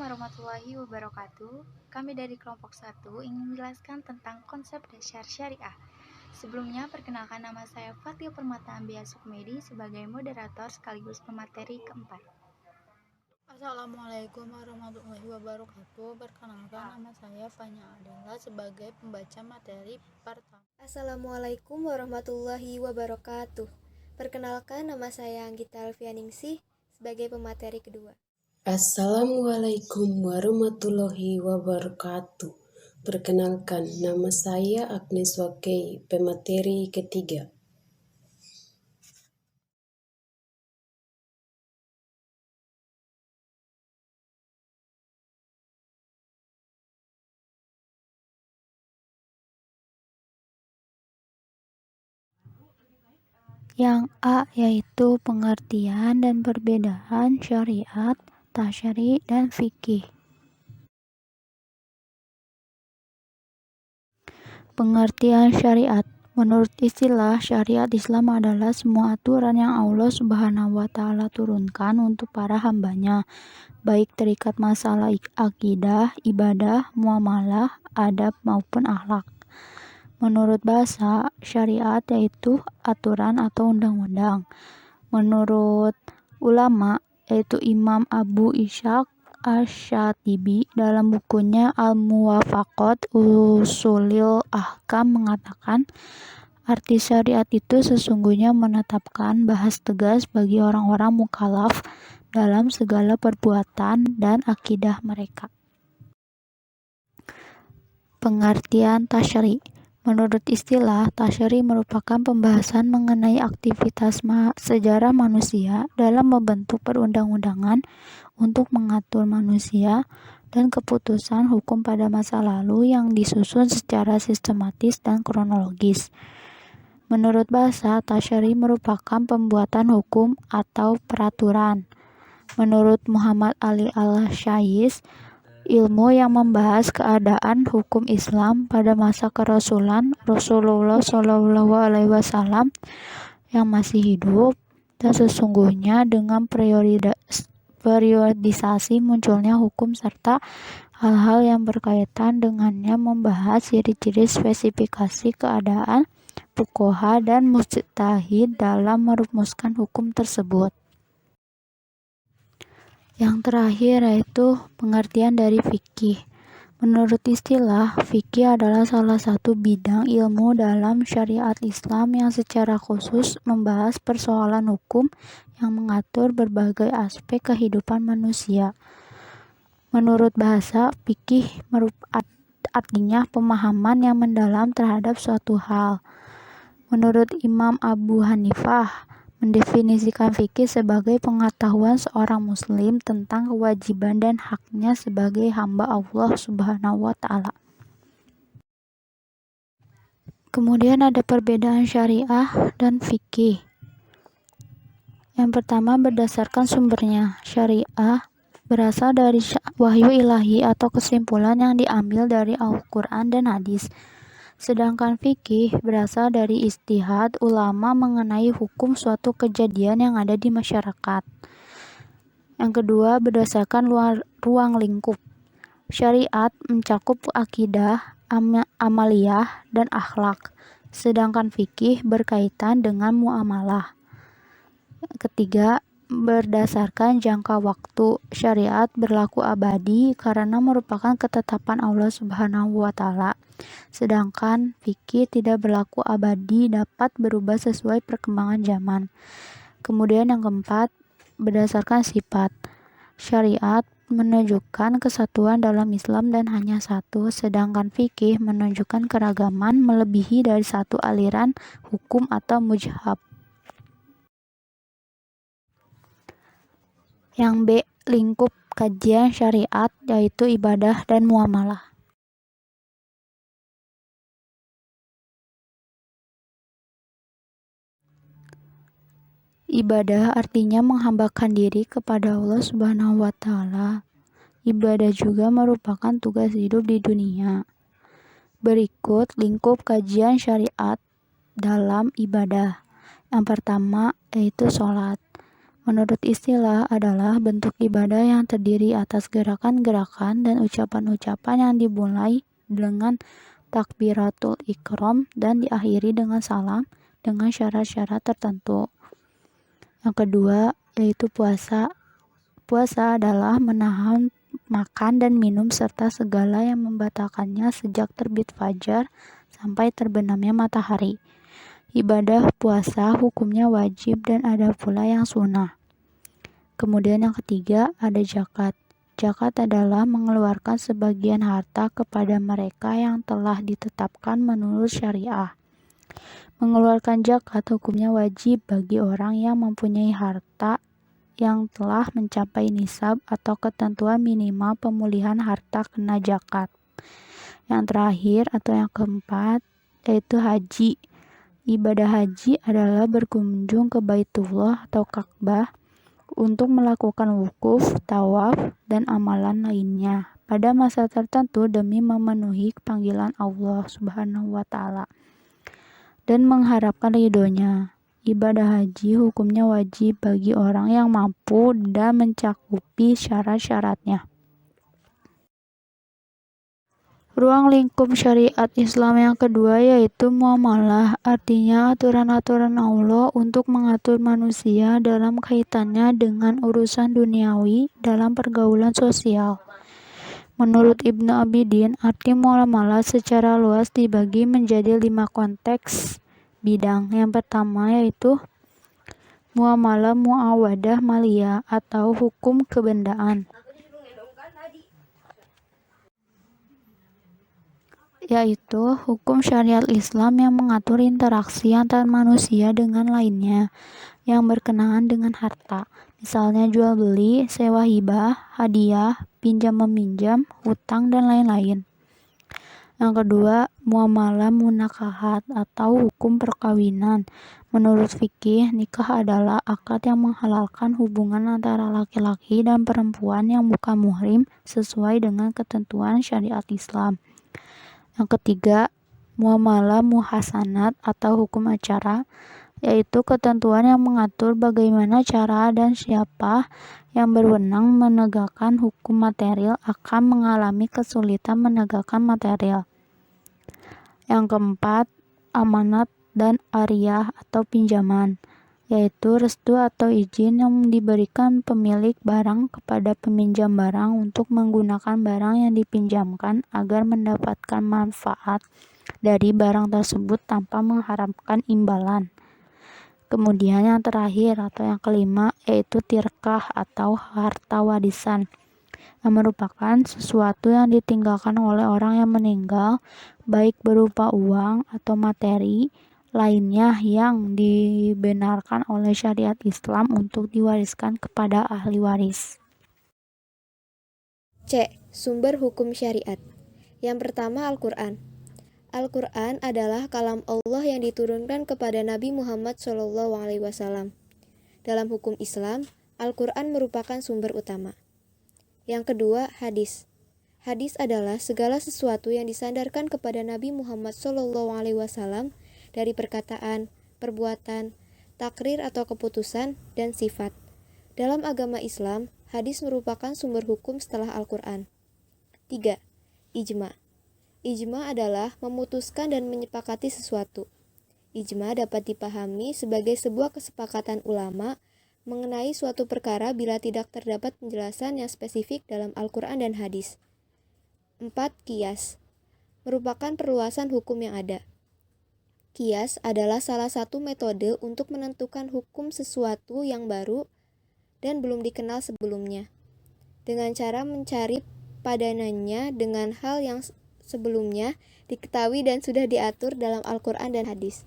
warahmatullahi wabarakatuh. Kami dari kelompok 1 ingin menjelaskan tentang konsep dasar syariah. Sebelumnya, perkenalkan nama saya Fatil Permata Ambia Sukmedi sebagai moderator sekaligus pemateri keempat. Assalamualaikum warahmatullahi wabarakatuh. Perkenalkan, nama saya Fanya Adela sebagai pembaca materi pertama. Assalamualaikum warahmatullahi wabarakatuh. Perkenalkan, nama saya Anggita Alfianingsih sebagai pemateri kedua. Assalamualaikum warahmatullahi wabarakatuh. Perkenalkan, nama saya Agnes Wakei, pemateri ketiga. Yang A yaitu pengertian dan perbedaan syariat, tasyri, dan fikih. Pengertian syariat. Menurut istilah, syariat Islam adalah semua aturan yang Allah Subhanahu wa Ta'ala turunkan untuk para hambanya, baik terikat masalah akidah, ibadah, muamalah, adab, maupun akhlak. Menurut bahasa, syariat yaitu aturan atau undang-undang. Menurut ulama, yaitu Imam Abu Ishaq Asy-Syatibi dalam bukunya Al-Muwafaqat Ushulil Ahkam mengatakan, arti syariat itu sesungguhnya menetapkan bahas tegas bagi orang-orang mukallaf dalam segala perbuatan dan akidah mereka. Pengertian tasyri. Menurut istilah, tasyri merupakan pembahasan mengenai aktivitas sejarah manusia dalam membentuk perundang-undangan untuk mengatur manusia dan keputusan hukum pada masa lalu yang disusun secara sistematis dan kronologis. Menurut bahasa, tasyri merupakan pembuatan hukum atau peraturan. Menurut Muhammad Ali Al-Syais, ilmu yang membahas keadaan hukum Islam pada masa kerasulan Rasulullah SAW yang masih hidup, dan sesungguhnya dengan periodisasi munculnya hukum serta hal-hal yang berkaitan dengannya membahas ciri-ciri spesifikasi keadaan fuqaha dan mujtahid dalam merumuskan hukum tersebut. Yang terakhir yaitu pengertian dari fikih. Menurut istilah, fikih adalah salah satu bidang ilmu dalam syariat Islam yang secara khusus membahas persoalan hukum yang mengatur berbagai aspek kehidupan manusia. Menurut bahasa, fikih artinya pemahaman yang mendalam terhadap suatu hal. Menurut Imam Abu Hanifah, mendefinisikan fikih sebagai pengetahuan seorang muslim tentang kewajiban dan haknya sebagai hamba Allah Subhanahu wa Ta'ala. Kemudian ada perbedaan syariah dan fikih. Yang pertama, berdasarkan sumbernya. Syariah berasal dari wahyu ilahi atau kesimpulan yang diambil dari Al-Quran dan hadis. Sedangkan fikih berasal dari ijtihad ulama mengenai hukum suatu kejadian yang ada di masyarakat. Yang kedua, berdasarkan ruang lingkup. Syariat mencakup akidah, amaliyah, dan akhlak. Sedangkan fikih berkaitan dengan muamalah. Ketiga, berdasarkan jangka waktu. Syariat berlaku abadi karena merupakan ketetapan Allah Subhanahu wa Ta'ala. Sedangkan fikih tidak berlaku abadi, dapat berubah sesuai perkembangan zaman. Kemudian yang keempat, berdasarkan sifat. Syariat menunjukkan kesatuan dalam Islam dan hanya satu, sedangkan fikih menunjukkan keragaman melebihi dari satu aliran hukum atau muzhab. Yang B, lingkup kajian syariat, yaitu ibadah dan muamalah. Ibadah artinya menghambakan diri kepada Allah Subhanahu wa Ta'ala. Ibadah juga merupakan tugas hidup di dunia. Berikut lingkup kajian syariat dalam ibadah. Yang pertama yaitu sholat. menurut istilah adalah bentuk ibadah yang terdiri atas gerakan-gerakan dan ucapan-ucapan yang dimulai dengan takbiratul ikram dan diakhiri dengan salam dengan syarat-syarat tertentu. Yang kedua yaitu puasa. Puasa adalah menahan makan dan minum serta segala yang membatalkannya sejak terbit fajar sampai terbenamnya matahari. Ibadah puasa hukumnya wajib dan ada pula yang sunnah. Kemudian yang ketiga ada zakat. Zakat adalah mengeluarkan sebagian harta kepada mereka yang telah ditetapkan menurut syariah. Mengeluarkan zakat hukumnya wajib bagi orang yang mempunyai harta yang telah mencapai nisab atau ketentuan minimal pemulihan harta kena zakat. Yang terakhir atau yang keempat yaitu haji. Ibadah haji adalah berkunjung ke Baitullah atau Ka'bah untuk melakukan wukuf, tawaf, dan amalan lainnya pada masa tertentu demi memenuhi panggilan Allah Subhanahu wa Ta'ala dan mengharapkan ridhonya. Ibadah haji hukumnya wajib bagi orang yang mampu dan mencakupi syarat-syaratnya. Ruang lingkup syariat Islam yang kedua yaitu muamalah, artinya aturan-aturan Allah untuk mengatur manusia dalam kaitannya dengan urusan duniawi dalam pergaulan sosial. Menurut Ibnu Abidin, arti muamalah secara luas dibagi menjadi 5 konteks bidang. Yang pertama yaitu muamalah muawadah maliyah atau hukum kebendaan, yaitu hukum syariat Islam yang mengatur interaksi antar manusia dengan lainnya yang berkenaan dengan harta, misalnya jual beli, sewa hibah, hadiah, pinjam meminjam, hutang, dan lain-lain. Yang kedua, muamalah munakahat atau hukum perkawinan. Menurut fikih, nikah adalah akad yang menghalalkan hubungan antara laki-laki dan perempuan yang bukan muhrim sesuai dengan ketentuan syariat Islam. Yang ketiga, muamalah muhasanat atau hukum acara, yaitu ketentuan yang mengatur bagaimana cara dan siapa yang berwenang menegakkan hukum material akan mengalami kesulitan menegakkan material. Yang keempat, amanat dan ariyah atau pinjaman, yaitu restu atau izin yang diberikan pemilik barang kepada peminjam barang untuk menggunakan barang yang dipinjamkan agar mendapatkan manfaat dari barang tersebut tanpa mengharapkan imbalan. Kemudian yang terakhir atau yang kelima yaitu tirkah atau harta warisan, yang merupakan sesuatu yang ditinggalkan oleh orang yang meninggal, baik berupa uang atau materi lainnya yang dibenarkan oleh syariat Islam untuk diwariskan kepada ahli waris. C. Sumber hukum syariat. Yang pertama Al-Quran. Al-Quran adalah kalam Allah yang diturunkan kepada Nabi Muhammad SAW. Dalam hukum Islam, Al-Quran merupakan sumber utama. Yang kedua, hadis. Hadis adalah segala sesuatu yang disandarkan kepada Nabi Muhammad SAW dari perkataan, perbuatan, takrir atau keputusan, dan sifat. Dalam agama Islam, hadis merupakan sumber hukum setelah Al-Quran. 3. Ijma. Ijma adalah memutuskan dan menyepakati sesuatu. Ijma dapat dipahami sebagai sebuah kesepakatan ulama mengenai suatu perkara bila tidak terdapat penjelasan yang spesifik dalam Al-Quran dan hadis. 4. Qiyas. Merupakan perluasan hukum yang ada. Qiyas adalah salah satu metode untuk menentukan hukum sesuatu yang baru dan belum dikenal sebelumnya, dengan cara mencari padanannya dengan hal yang sebelumnya diketahui dan sudah diatur dalam Al-Quran dan hadis.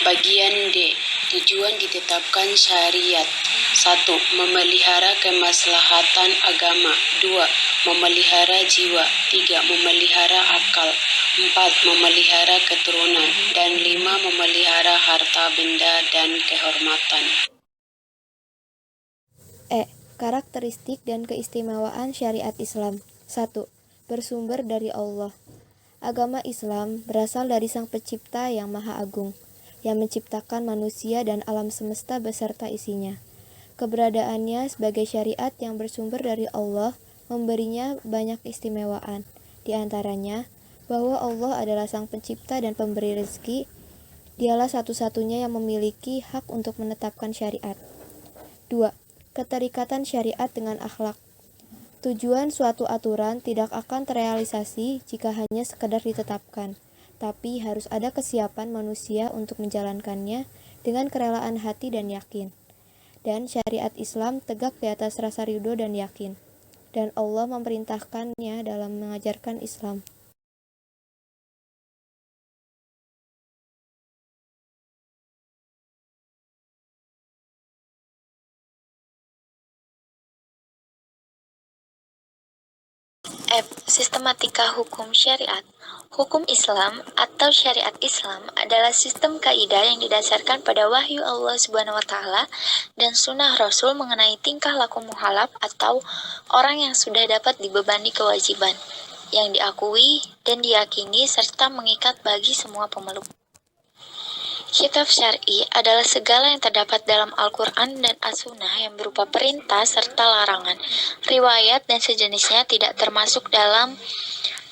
Bagian D. Tujuan ditetapkan syariat. 1. Memelihara kemaslahatan agama. 2. Memelihara jiwa. 3. Memelihara akal. 4. Memelihara keturunan. Dan 5. Memelihara harta benda dan kehormatan. E. Karakteristik dan keistimewaan syariat Islam. 1. Bersumber dari Allah. Agama Islam berasal dari Sang Pencipta yang Maha Agung, yang menciptakan manusia dan alam semesta beserta isinya. Keberadaannya sebagai syariat yang bersumber dari Allah memberinya banyak istimewaan, di antaranya bahwa Allah adalah Sang Pencipta dan Pemberi rezeki. Dialah satu-satunya yang memiliki hak untuk menetapkan syariat. 2. Keterikatan syariat dengan akhlak. Tujuan suatu aturan tidak akan terrealisasi jika hanya sekedar ditetapkan, tapi harus ada kesiapan manusia untuk menjalankannya dengan kerelaan hati dan yakin. Dan syariat Islam tegak di atas rasa ridho dan yakin. Dan Allah memerintahkannya dalam mengajarkan Islam. Sistematika hukum syariat. Hukum Islam atau syariat Islam adalah sistem kaidah yang didasarkan pada wahyu Allah Subhanahu wa taala dan sunnah Rasul mengenai tingkah laku muhalaf atau orang yang sudah dapat dibebani kewajiban yang diakui dan diyakini serta mengikat bagi semua pemeluk. Kitab syar'i adalah segala yang terdapat dalam Al-Quran dan As-Sunnah yang berupa perintah serta larangan. Riwayat dan sejenisnya tidak termasuk dalam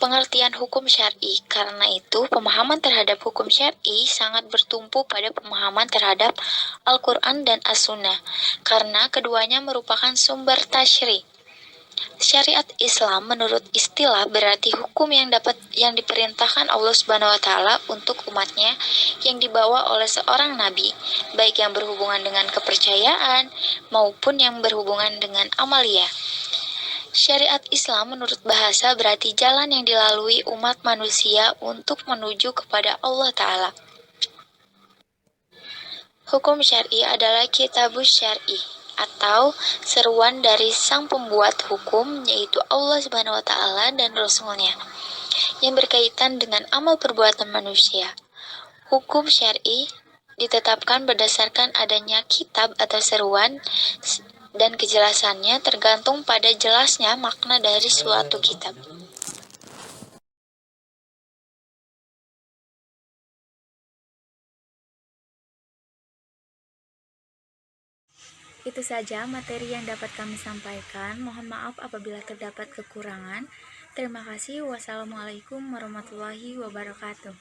pengertian hukum syar'i. Karena itu, pemahaman terhadap hukum syar'i sangat bertumpu pada pemahaman terhadap Al-Quran dan As-Sunnah, karena keduanya merupakan sumber tasyri'. Syariat Islam menurut istilah berarti hukum yang diperintahkan Allah Subhanahu wa taala untuk umatnya yang dibawa oleh seorang nabi, baik yang berhubungan dengan kepercayaan maupun yang berhubungan dengan amalia. Syariat Islam menurut bahasa berarti jalan yang dilalui umat manusia untuk menuju kepada Allah Ta'ala. Hukum syar'i adalah kitabus syar'i atau seruan dari sang pembuat hukum, yaitu Allah Subhanahu wa taala dan Rasul-Nya, yang berkaitan dengan amal perbuatan manusia. Hukum syar'i ditetapkan berdasarkan adanya kitab atau seruan, dan kejelasannya tergantung pada jelasnya makna dari suatu kitab. Itu saja materi yang dapat kami sampaikan. Mohon maaf apabila terdapat kekurangan. Terima kasih. Wassalamualaikum warahmatullahi wabarakatuh.